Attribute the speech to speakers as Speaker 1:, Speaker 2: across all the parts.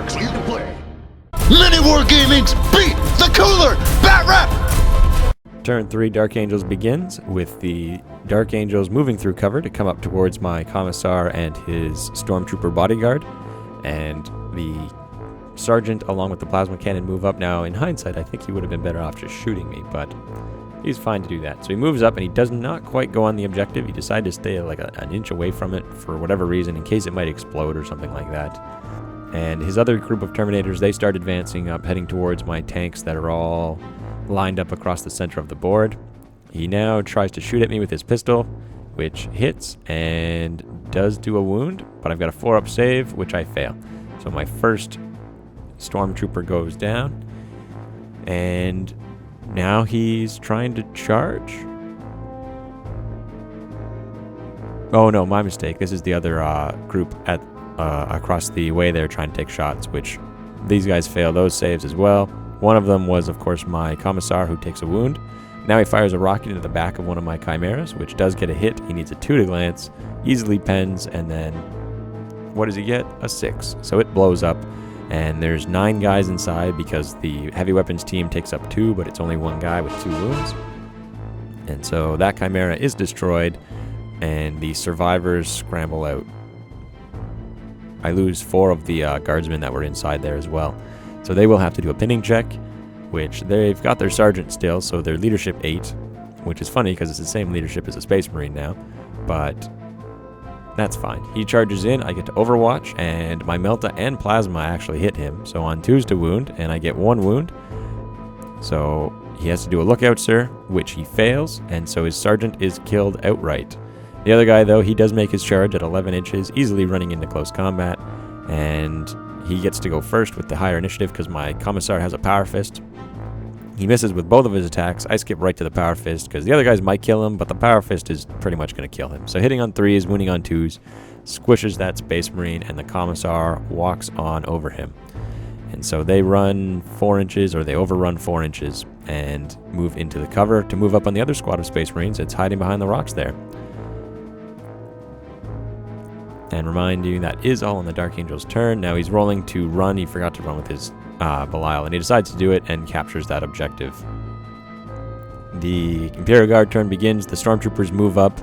Speaker 1: so you can play. MiniWarGaming's Beat the Cooler Bat Rep!
Speaker 2: Turn 3 Dark Angels begins with the Dark Angels moving through cover to come up towards my Commissar and his Stormtrooper bodyguard. And the Sergeant, along with the Plasma Cannon, move up. Now, in hindsight, I think he would have been better off just shooting me, but he's fine to do that. So he moves up, and he does not quite go on the objective. He decided to stay like an inch away from it for whatever reason, in case it might explode or something like that. And his other group of Terminators, they start advancing up, heading towards my tanks that are all lined up across the center of the board. He now tries to shoot at me with his pistol, which hits and does do a wound, but I've got a 4-up save, which I fail. So my first Stormtrooper goes down, and now he's trying to charge. Oh no, my mistake. This is the other group at across the way there trying to take shots, which these guys fail those saves as well. One of them was, of course, my Commissar, who takes a wound. Now he fires a rocket into the back of one of my Chimeras, which does get a hit. He needs a 2 to glance, easily pens, and then what does he get? A 6. So it blows up. And there's 9 guys inside because the heavy weapons team takes up 2, but it's only 1 guy with 2 wounds. And so that Chimera is destroyed, and the survivors scramble out. I lose 4 of the guardsmen that were inside there as well. So they will have to do a pinning check, which they've got their sergeant still, so they're leadership 8, which is funny because it's the same leadership as a Space Marine now, but that's fine. He charges in, I get to overwatch, and my Melta and Plasma actually hit him. So on 2s to wound, and I get 1 wound. So he has to do a lookout, sir, which he fails, and so his sergeant is killed outright. The other guy, though, he does make his charge at 11 inches, easily running into close combat, and he gets to go first with the higher initiative because my Commissar has a Power Fist. He misses with both of his attacks. I skip right to the Power Fist because the other guys might kill him, but the Power Fist is pretty much going to kill him. So hitting on 3s, wounding on 2s, squishes that Space Marine, and the Commissar walks on over him. And so they run 4 inches, or they overrun 4 inches, and move into the cover to move up on the other squad of Space Marines that's hiding behind the rocks there. And remind you, that is all on the Dark Angel's turn. Now he's rolling to run. He forgot to run with his Belial, and he decides to do it and captures that objective. The Imperial Guard turn begins. The Stormtroopers move up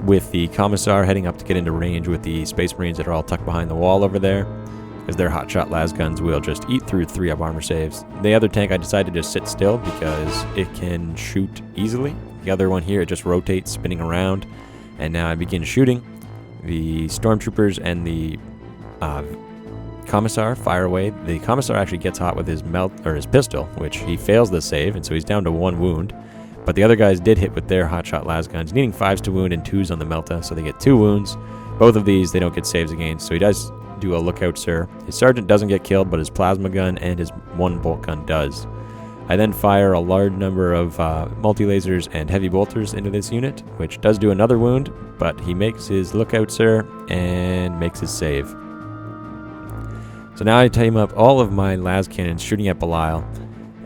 Speaker 2: with the Commissar heading up to get into range with the Space Marines that are all tucked behind the wall over there, as their hotshot las guns will just eat through 3-up armor saves. The other tank, I decided to just sit still because it can shoot easily. The other one here, it just rotates, spinning around, and now I begin shooting. The Stormtroopers and the Commissar fire away. The Commissar actually gets hot with his pistol, which he fails the save, and so he's down to 1 wound. But the other guys did hit with their hotshot las guns, needing 5s to wound and 2s on the Melta, so they get 2 wounds. Both of these they don't get saves against, so he does do a lookout, sir. His sergeant doesn't get killed, but his plasma gun and his 1 bolt gun does. I then fire a large number of multi-lasers and heavy bolters into this unit, which does do another wound, but he makes his lookout, sir, and makes his save. So now I team up all of my las cannons shooting at Belial,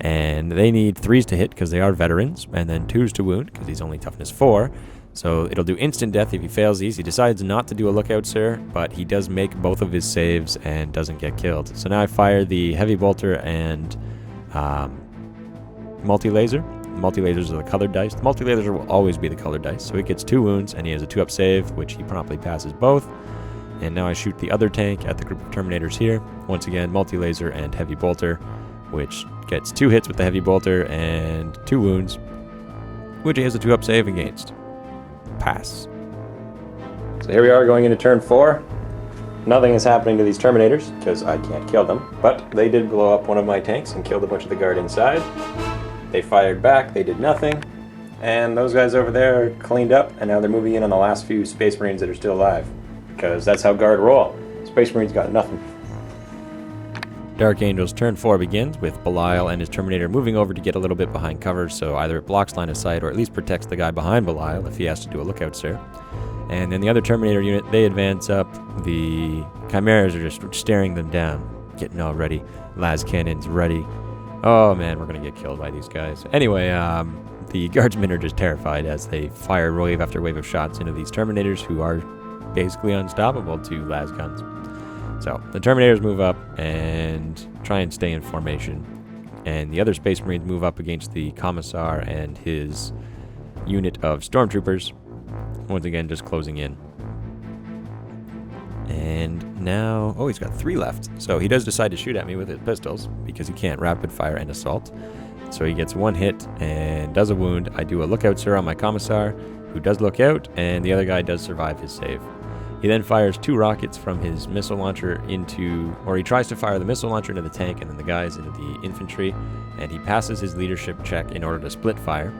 Speaker 2: and they need 3s to hit because they are veterans, and then 2s to wound because he's only toughness 4. So it'll do instant death if he fails these. He decides not to do a lookout, sir, but he does make both of his saves and doesn't get killed. So now I fire the heavy bolter and multi-laser. The multi-lasers are the colored dice. The multi-laser will always be the colored dice. So he gets 2 wounds, and he has a 2-up save, which he promptly passes both. And now I shoot the other tank at the group of Terminators here. Once again, multi-laser and heavy bolter, which gets 2 hits with the heavy bolter and 2 wounds, which he has a 2-up save against. Pass. So here we are going into turn 4. Nothing is happening to these Terminators because I can't kill them, but they did blow up one of my tanks and killed a bunch of the guard inside. They fired back, they did nothing, and those guys over there cleaned up, and now they're moving in on the last few Space Marines that are still alive, because that's how guard roll. Space Marines got nothing. Dark Angel's turn 4 begins with Belial and his Terminator moving over to get a little bit behind cover, so either it blocks line of sight or at least protects the guy behind Belial if he has to do a lookout, sir. And then the other Terminator unit, they advance up. The Chimeras are just staring them down, getting all ready. Las cannons ready. Oh man, we're going to get killed by these guys. Anyway, the guardsmen are just terrified as they fire wave after wave of shots into these Terminators who are basically unstoppable to las guns. So the Terminators move up and try and stay in formation. And the other Space Marines move up against the Commissar and his unit of Stormtroopers. Once again, just closing in. And now... Oh, he's got 3 left. So he does decide to shoot at me with his pistols because he can't rapid fire and assault. So he gets 1 hit and does a wound. I do a lookout sir on my Commissar, who does look out, and the other guy does survive his save. He then fires 2 rockets from his missile launcher into... Or he tries to fire the missile launcher into the tank and then the guys into the infantry. And he passes his leadership check in order to split fire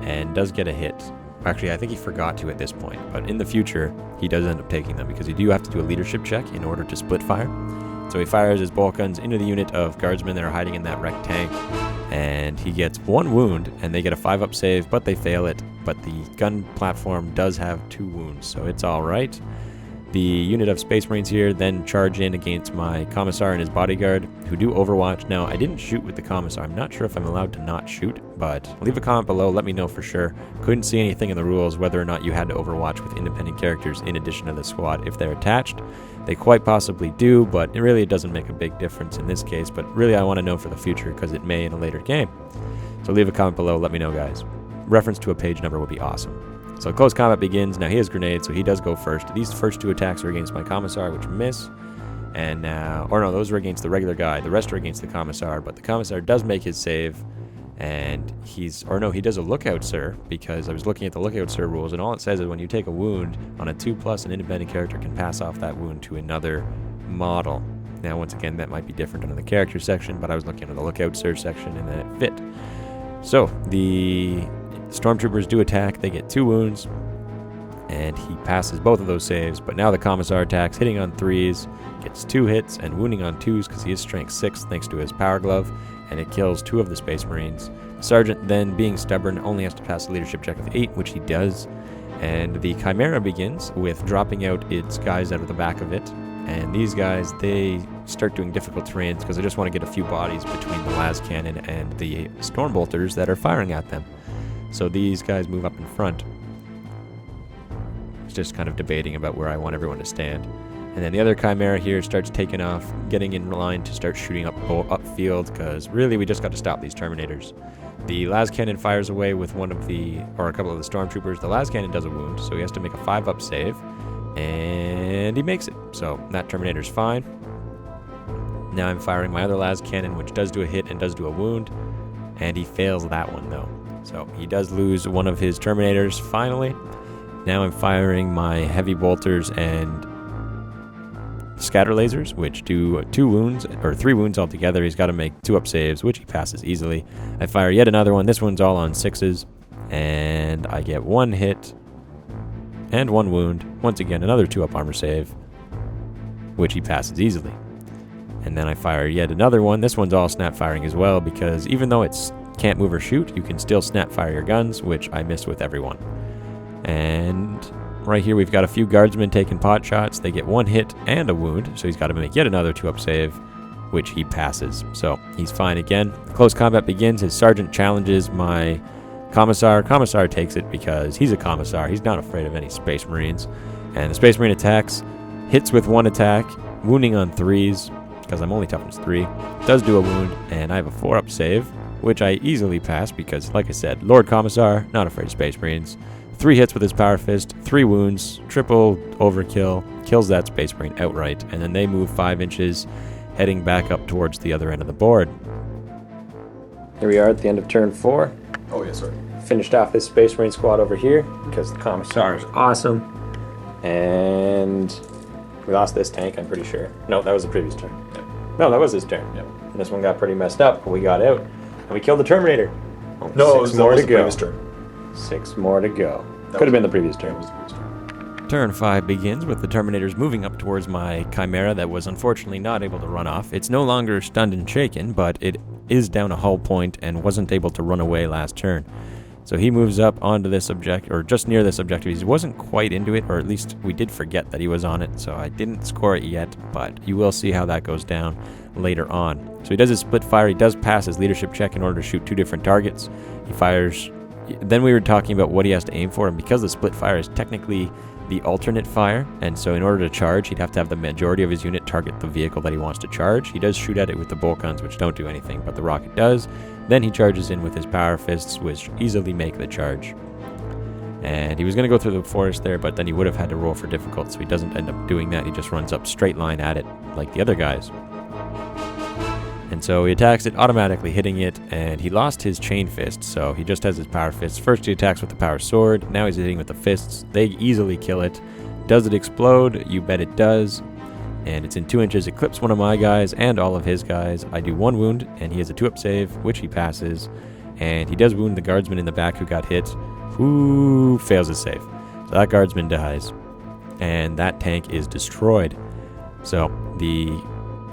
Speaker 2: and does get a hit. Actually, I think he forgot to at this point, but in the future, he does end up taking them because you do have to do a leadership check in order to split fire. So he fires his bolt guns into the unit of guardsmen that are hiding in that wrecked tank, and he gets 1 wound, and they get a 5-up save, but they fail it. But the gun platform does have 2 wounds, so it's all right. The unit of Space Marines here then charge in against my Commissar and his bodyguard, who do Overwatch. Now, I didn't shoot with the Commissar. I'm not sure if I'm allowed to not shoot, but leave a comment below. Let me know for sure. Couldn't see anything in the rules whether or not you had to Overwatch with independent characters in addition to the squad if they're attached. They quite possibly do, but it doesn't make a big difference in this case. But really, I want to know for the future because it may in a later game. So leave a comment below. Let me know, guys. Reference to a page number would be awesome. So close combat begins. Now he has grenades, so he does go first. These first 2 attacks are against my Commissar, which miss. And now... Or no, those are against the regular guy. The rest are against the Commissar, but the Commissar does make his save. And he's... Or no, he does a lookout, sir, because I was looking at the lookout, sir rules, and all it says is when you take a wound on a 2+, an independent character can pass off that wound to another model. Now, once again, that might be different under the character section, but I was looking at the lookout, sir section, and then it fit. So, the... Stormtroopers do attack, they get 2 wounds, and he passes both of those saves, but now the Commissar attacks, hitting on 3s, gets 2 hits, and wounding on 2s because he is strength 6 thanks to his power glove, and it kills 2 of the Space Marines. The Sergeant then, being stubborn, only has to pass a leadership check of 8, which he does, and the Chimera begins with dropping out its guys out of the back of it, and these guys, they start doing difficult terrains because they just want to get a few bodies between the las cannon and the Stormbolters that are firing at them. So these guys move up in front. It's just kind of debating about where I want everyone to stand. And then the other Chimera here starts taking off, getting in line to start shooting upfield, because really we just got to stop these Terminators. The las cannon fires away with a couple of the Stormtroopers. The las cannon does a wound, so he has to make a 5-up save, and he makes it. So that Terminator's fine. Now I'm firing my other las cannon, which does do a hit and does do a wound, and he fails that one though. So he does lose one of his Terminators finally. Now I'm firing my heavy bolters and scatter lasers, which do 2 wounds, or 3 wounds altogether. He's got to make 2-up saves, which he passes easily. I fire yet another one. This one's all on 6s, and I get 1 hit and 1 wound. Once again, another 2-up armor save, which he passes easily. And then I fire yet another one. This one's all snap firing as well, because even though it's can't move or shoot, you can still snap fire your guns, which I missed with everyone. And right here we've got a few guardsmen taking pot shots. They get 1 hit and a wound, so he's got to make yet another 2-up save, which he passes. So he's fine again. Close combat begins. His sergeant challenges my Commissar. Commissar takes it because he's a Commissar. He's not afraid of any Space Marines. And the Space Marine attacks, hits with 1 attack, wounding on 3s, because I'm only toughness 3. Does do a wound, and I have a 4-up save, which I easily pass because, like I said, Lord Commissar, not afraid of Space Marines. 3 hits with his Power Fist, 3 wounds, triple overkill, kills that Space Marine outright, and then they move 5 inches, heading back up towards the other end of the board. Here we are at the end of turn 4.
Speaker 3: Oh, yes, sir.
Speaker 2: Finished off this Space Marine squad over here because the Commissar is awesome. And we lost this tank, I'm pretty sure. No, that was the previous turn.
Speaker 3: Yep.
Speaker 2: No, that was his turn.
Speaker 3: Yep.
Speaker 2: And this one got pretty messed up, but we got out. And we killed the Terminator. Oh,
Speaker 3: No,
Speaker 2: 6
Speaker 3: that
Speaker 2: more
Speaker 3: was
Speaker 2: to
Speaker 3: the
Speaker 2: go.
Speaker 3: previous turn.
Speaker 2: 6 more to go.
Speaker 3: That
Speaker 2: Could have
Speaker 3: was-
Speaker 2: been the previous turn.
Speaker 3: That was the previous turn.
Speaker 2: Turn 5 begins with the Terminators moving up towards my Chimera that was unfortunately not able to run off. It's no longer stunned and shaken, but it is down a hull point and wasn't able to run away last turn. So he moves up onto this objective, or just near this objective. He wasn't quite into it, or at least we did forget that he was on it, so I didn't score it yet, but you will see how that goes down later on. So he does his split fire. He does pass his leadership check in order to shoot 2 different targets. He fires... Then we were talking about what he has to aim for, and because the split fire is technically the alternate fire, and so in order to charge, he'd have to have the majority of his unit target the vehicle that he wants to charge. He does shoot at it with the bolt guns, which don't do anything, but the rocket does. Then he charges in with his power fists, which easily make the charge. And he was going to go through the forest there, but then he would have had to roll for difficult, so he doesn't end up doing that. He just runs up straight line at it like the other guys. And so he attacks it, automatically hitting it, and he lost his chain fist, so he just has his power fists. First he attacks with the power sword, now he's hitting with the fists. They easily kill it. Does it explode? You bet it does. And it's in 2 inches. It clips one of my guys and all of his guys. I do 1 wound, and he has a 2-up save, which he passes. And he does wound the guardsman in the back who got hit, who fails his save. So that guardsman dies, and that tank is destroyed. So the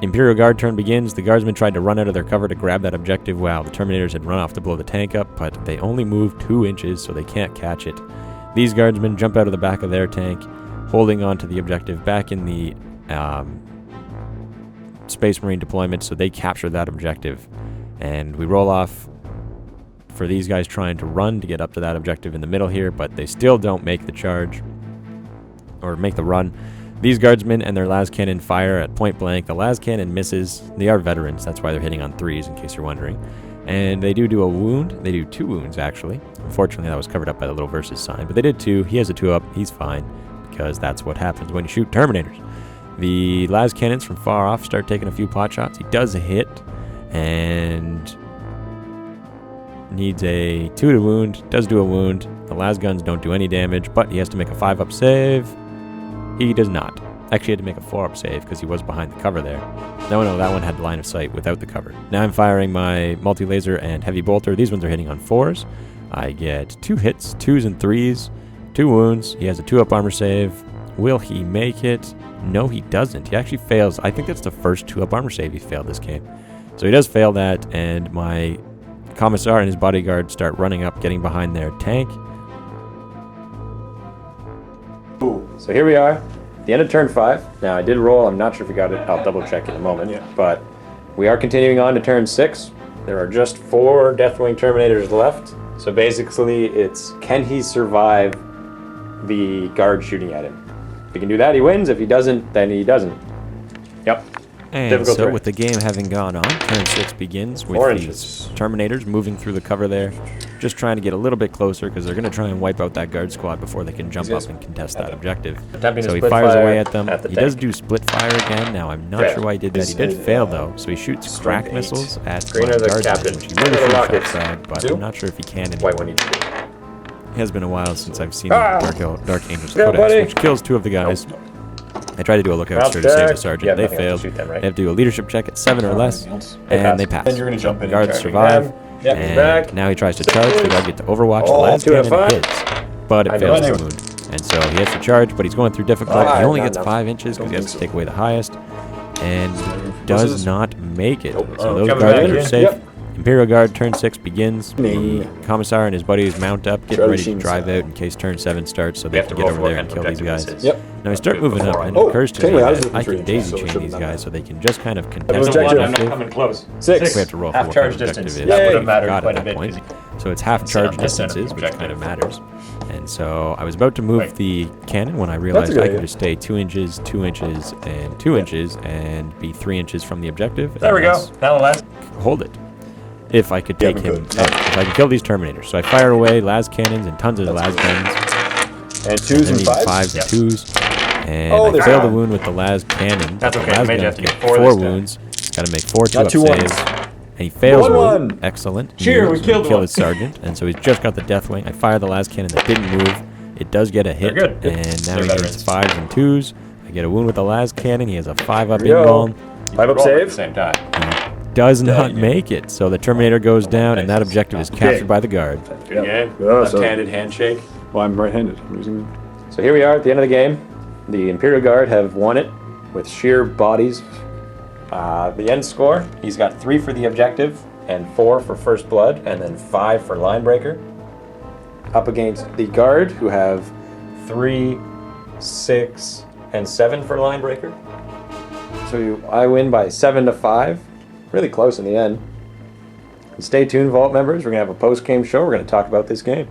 Speaker 2: Imperial Guard turn begins. The guardsmen tried to run out of their cover to grab that objective while the Terminators had run off to blow the tank up, but they only moved 2 inches, so they can't catch it. These guardsmen jump out of the back of their tank, holding on to the objective back in the Space Marine deployment, so they capture that objective. And we roll off for these guys trying to run to get up to that objective in the middle here, but they still don't make the charge, or make the run. These guardsmen and their las cannon fire at point blank. The las cannon misses. They are veterans, that's why they're hitting on 3s, in case you're wondering. And they do a wound. They do 2 wounds, actually. Unfortunately, that was covered up by the little versus sign, but they did 2. He has a 2-up. He's fine, because that's what happens when you shoot Terminators. The las cannons from far off start taking a few pot shots. He does a hit, and needs a 2 to wound. Does do a wound. The las guns don't do any damage, but he has to make a 5-up save. He does not. Actually, he had to make a 4-up save because he was behind the cover there. No, that one had line of sight without the cover. Now I'm firing my multi-laser and heavy bolter. These ones are hitting on 4s. I get 2 hits, 2s and 3s, 2 wounds. He has a 2-up armor save. Will he make it? No, he doesn't. He actually fails. I think that's the first 2-up armor save he failed this game. So he does fail that, and my Commissar and his bodyguard start running up, getting behind their tank. So here we are, at the end of turn 5. Now I did roll, I'm not sure if we got it, I'll double check in a moment. Yeah. But we are continuing on to turn 6. There are just 4 Deathwing Terminators left. So basically it's, can he survive the guard shooting at him? If he can do that, he wins. If he doesn't, then he doesn't. Yep. And
Speaker 3: Difficult
Speaker 2: so
Speaker 3: terrain.
Speaker 2: with the game having gone on, turn 6 begins with
Speaker 3: 4
Speaker 2: these
Speaker 3: inches.
Speaker 2: Terminators moving through the cover there, just trying to get a little bit closer because they're going to try and wipe out that guard squad before they can jump up and contest that objective.
Speaker 3: Attempting
Speaker 2: So
Speaker 3: to
Speaker 2: he
Speaker 3: split
Speaker 2: fires
Speaker 3: fire
Speaker 2: away at them.
Speaker 3: at the
Speaker 2: He does
Speaker 3: tank.
Speaker 2: do split fire again. Now I'm not sure why he did that. He did fail though, so he shoots
Speaker 3: Strength
Speaker 2: crack
Speaker 3: 8.
Speaker 2: missiles at
Speaker 3: Green
Speaker 2: my
Speaker 3: are the
Speaker 2: guardsmen,
Speaker 3: captain.
Speaker 2: which he
Speaker 3: Red
Speaker 2: really
Speaker 3: are the
Speaker 2: should have
Speaker 3: rockets.
Speaker 2: tried, but
Speaker 3: 2.
Speaker 2: I'm not sure if he can anymore.
Speaker 3: White one each.
Speaker 2: It has been a while since I've seen
Speaker 3: Ah!
Speaker 2: the Dark Angel's
Speaker 3: Yeah,
Speaker 2: Codex,
Speaker 3: buddy.
Speaker 2: which kills 2 of the guys.
Speaker 3: Nope.
Speaker 2: I tried to do a lookout
Speaker 3: Mount
Speaker 2: stir to save the
Speaker 3: check.
Speaker 2: sergeant.
Speaker 3: Yeah,
Speaker 2: They
Speaker 3: nothing else to
Speaker 2: failed.
Speaker 3: shoot them, right?
Speaker 2: They have to do a leadership check at 7 or less, and they pass.
Speaker 3: Then you're going to jump in
Speaker 2: Guards
Speaker 3: and
Speaker 2: survive,
Speaker 3: Yeah, he's
Speaker 2: and
Speaker 3: back.
Speaker 2: now he tries to charge. The guard get to overwatch. The
Speaker 3: Oh,
Speaker 2: last
Speaker 3: 2 out of
Speaker 2: cannon
Speaker 3: 5.
Speaker 2: hits, but
Speaker 3: I
Speaker 2: it
Speaker 3: know.
Speaker 2: fails to
Speaker 3: Anyway.
Speaker 2: wound. And so he has to charge, but he's going through difficult.
Speaker 3: Ah,
Speaker 2: He only
Speaker 3: not
Speaker 2: gets
Speaker 3: enough.
Speaker 2: 5 inches because
Speaker 3: Don't
Speaker 2: he has
Speaker 3: think
Speaker 2: to
Speaker 3: so.
Speaker 2: take away the highest, and does not make it.
Speaker 3: Nope.
Speaker 2: So
Speaker 3: Oh,
Speaker 2: those
Speaker 3: coming
Speaker 2: guards
Speaker 3: back
Speaker 2: are
Speaker 3: in.
Speaker 2: safe.
Speaker 3: Yep.
Speaker 2: Imperial Guard turn 6 begins. The
Speaker 3: Me.
Speaker 2: Commissar and his buddies mount up, getting
Speaker 3: Charlie
Speaker 2: ready to
Speaker 3: Sheen's
Speaker 2: drive
Speaker 3: side.
Speaker 2: out in case turn 7 starts, so
Speaker 3: We
Speaker 2: they
Speaker 3: have
Speaker 2: can
Speaker 3: to
Speaker 2: get
Speaker 3: roll
Speaker 2: over
Speaker 3: for
Speaker 2: there
Speaker 3: what
Speaker 2: and
Speaker 3: kind
Speaker 2: kill
Speaker 3: of
Speaker 2: these
Speaker 3: objective
Speaker 2: guys.
Speaker 3: this is.
Speaker 4: Yep.
Speaker 2: Now we start moving up, and it
Speaker 4: Oh,
Speaker 2: occurs to me
Speaker 4: anyway, I was
Speaker 2: that
Speaker 4: looking
Speaker 2: I
Speaker 4: for
Speaker 2: can
Speaker 4: you,
Speaker 2: daisy
Speaker 4: so it
Speaker 2: chain
Speaker 4: shouldn't
Speaker 2: these
Speaker 4: matter.
Speaker 2: guys so they can just kind of
Speaker 3: That's
Speaker 2: contest
Speaker 3: the
Speaker 2: the
Speaker 3: one, I'm
Speaker 2: objective.
Speaker 3: not coming close.
Speaker 4: 6.
Speaker 2: We have to roll for
Speaker 3: Half
Speaker 2: what
Speaker 3: charge
Speaker 2: the objective
Speaker 3: distance.
Speaker 2: is.
Speaker 3: That
Speaker 4: Yay.
Speaker 3: would have mattered
Speaker 2: Forgot
Speaker 3: quite
Speaker 2: at
Speaker 3: a
Speaker 2: that
Speaker 3: bit.
Speaker 2: point.
Speaker 3: 'Cause
Speaker 2: So it's half
Speaker 3: Sit
Speaker 2: charge
Speaker 3: on this end of the
Speaker 2: distances, which kind of
Speaker 3: objective.
Speaker 2: matters. And so I was about to move
Speaker 3: Wait.
Speaker 2: the cannon when I realized
Speaker 4: good
Speaker 2: I could
Speaker 4: idea.
Speaker 2: just stay 2 inches, 2 inches, and 2 inches, and be 3 inches from the objective.
Speaker 3: There we
Speaker 2: and
Speaker 3: go. Now the last.
Speaker 2: hold it. If I could take
Speaker 4: we
Speaker 2: him,
Speaker 4: could.
Speaker 2: out, if I can kill these Terminators. So I fire away las cannons and tons of las guns,
Speaker 4: And 2s
Speaker 2: and
Speaker 4: and
Speaker 2: then
Speaker 4: 5s?
Speaker 2: 5s
Speaker 3: Yep.
Speaker 2: and 2s. And
Speaker 4: Oh,
Speaker 2: I
Speaker 4: there's
Speaker 2: fail
Speaker 4: one.
Speaker 2: the wound with the las cannon.
Speaker 3: That's
Speaker 2: The
Speaker 3: okay,
Speaker 2: las
Speaker 3: maybe you
Speaker 2: guns
Speaker 3: have to get
Speaker 2: get
Speaker 3: 4
Speaker 2: 4
Speaker 3: this time.
Speaker 2: wounds. Got to make 4
Speaker 4: Not
Speaker 2: 2-up
Speaker 4: 2
Speaker 2: saves.
Speaker 4: ones.
Speaker 2: And he fails
Speaker 4: 1-1.
Speaker 2: one. Excellent.
Speaker 3: Cheer,
Speaker 2: He
Speaker 3: we killed
Speaker 2: kill
Speaker 3: one.
Speaker 2: his sergeant, and so he's just got the Deathwing. I fire the last cannon that didn't move. It does get a hit,
Speaker 3: They're good.
Speaker 2: and now
Speaker 3: They're
Speaker 2: he
Speaker 3: veterans.
Speaker 2: gets 5s and 2s. I get a wound with the last cannon. He has a 5-up
Speaker 4: Here we go.
Speaker 2: involve.
Speaker 4: 5-up
Speaker 3: Roll at
Speaker 4: save.
Speaker 3: the same time.
Speaker 2: Does not
Speaker 3: Dang it.
Speaker 2: make it. So the Terminator goes down, and that objective is captured by the guard.
Speaker 3: Good game.
Speaker 4: Yeah, so-
Speaker 3: Left-handed handshake.
Speaker 4: Well, I'm right-handed. I'm using
Speaker 3: So here we are at the end of the game. The Imperial Guard have won it with sheer bodies. The end score, he's got 3 for the objective and 4 for first blood, and then 5 for line breaker. Up against the Guard, who have 3, 6, and 7 for line breaker. So I win by 7 to 5. Really close in the end. And stay tuned, Vault members. We're going to have a post-game show. We're going to talk about this game.